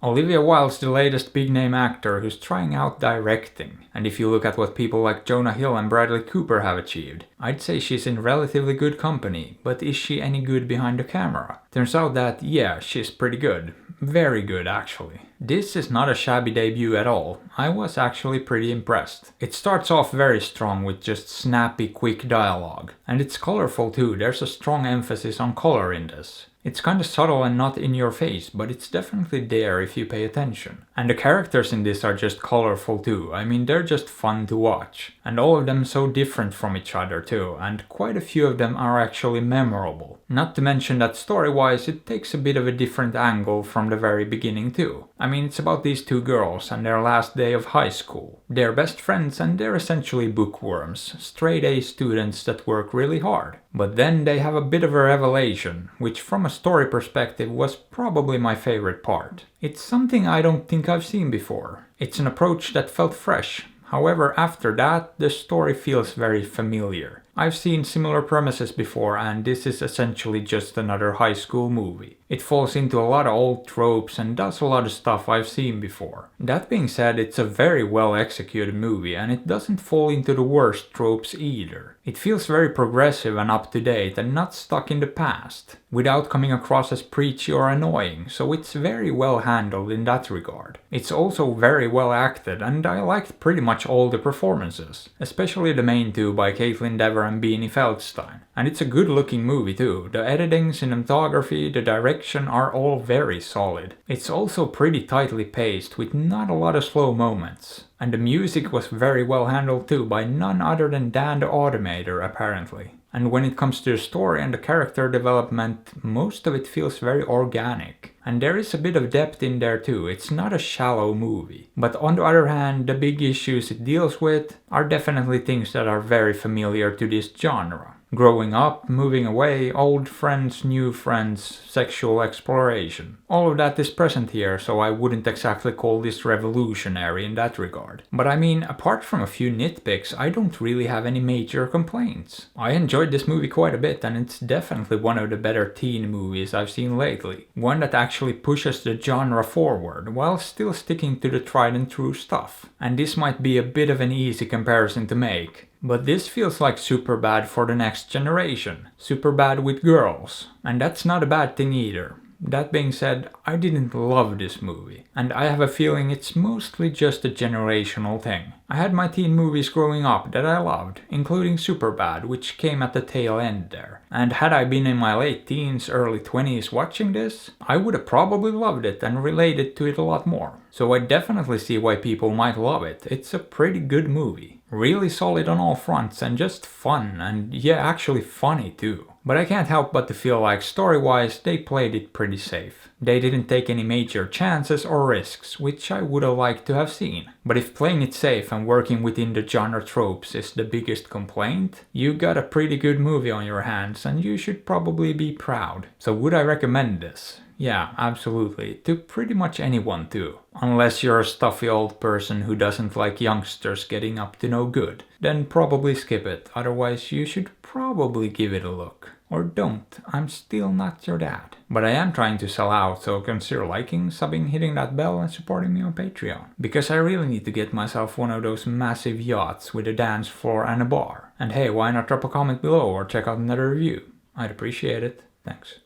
Olivia Wilde's the latest big-name actor who's trying out directing, and if you look at what people like Jonah Hill and Bradley Cooper have achieved, I'd say she's in relatively good company, but is she any good behind the camera? Turns out that, yeah, she's pretty good. Very good, actually. This is not a shabby debut at all. I was actually pretty impressed. It starts off very strong with just snappy, quick dialogue. And it's colorful too, there's a strong emphasis on color in this. It's kinda subtle and not in your face, but it's definitely there if you pay attention. And the characters in this are just colorful too. I mean, they're just fun to watch. And all of them so different from each other too, and quite a few of them are actually memorable. Not to mention that story-wise it takes a bit of a different angle from the very beginning too. I mean, it's about these two girls and their last day of high school. They're best friends and they're essentially bookworms, straight-A students that work really hard. But then they have a bit of a revelation, which from a story perspective was probably my favorite part. It's something I don't think I've seen before. It's an approach that felt fresh. However, after that, the story feels very familiar. I've seen similar premises before, and this is essentially just another high school movie. It falls into a lot of old tropes and does a lot of stuff I've seen before. That being said, it's a very well executed movie and it doesn't fall into the worst tropes either. It feels very progressive and up to date and not stuck in the past, without coming across as preachy or annoying, so it's very well handled in that regard. It's also very well acted and I liked pretty much all the performances, especially the main two by Caitlin Dever and Beanie Feldstein. And it's a good looking movie too. The editing, cinematography, the direction are all very solid. It's also pretty tightly paced with not a lot of slow moments. And the music was very well handled too by none other than Dan the Automator apparently. And when it comes to the story and the character development, most of it feels very organic. And there is a bit of depth in there too, it's not a shallow movie. But on the other hand, the big issues it deals with are definitely things that are very familiar to this genre. Growing up, moving away, old friends, new friends, sexual exploration. All of that is present here, so I wouldn't exactly call this revolutionary in that regard. But I mean, apart from a few nitpicks, I don't really have any major complaints. I enjoyed this movie quite a bit and it's definitely one of the better teen movies I've seen lately. One that actually pushes the genre forward, while still sticking to the tried and true stuff. And this might be a bit of an easy comparison to make. But this feels like Superbad for the next generation. Superbad with girls. And that's not a bad thing either. That being said, I didn't love this movie. And I have a feeling it's mostly just a generational thing. I had my teen movies growing up that I loved, including Superbad, which came at the tail end there. And had I been in my late teens, early 20s watching this, I would have probably loved it and related to it a lot more. So I definitely see why people might love it. It's a pretty good movie. Really solid on all fronts and just fun, and yeah, actually funny too. But I can't help but to feel like story-wise they played it pretty safe. They didn't take any major chances or risks, which I would have liked to have seen. But if playing it safe and working within the genre tropes is the biggest complaint, you got a pretty good movie on your hands and you should probably be proud. So would I recommend this? Yeah, absolutely. To pretty much anyone too. Unless you're a stuffy old person who doesn't like youngsters getting up to no good. Then probably skip it. Otherwise you should probably give it a look. Or don't. I'm still not your dad. But I am trying to sell out, so consider liking, subbing, hitting that bell and supporting me on Patreon. Because I really need to get myself one of those massive yachts with a dance floor and a bar. And hey, why not drop a comment below or check out another review? I'd appreciate it. Thanks.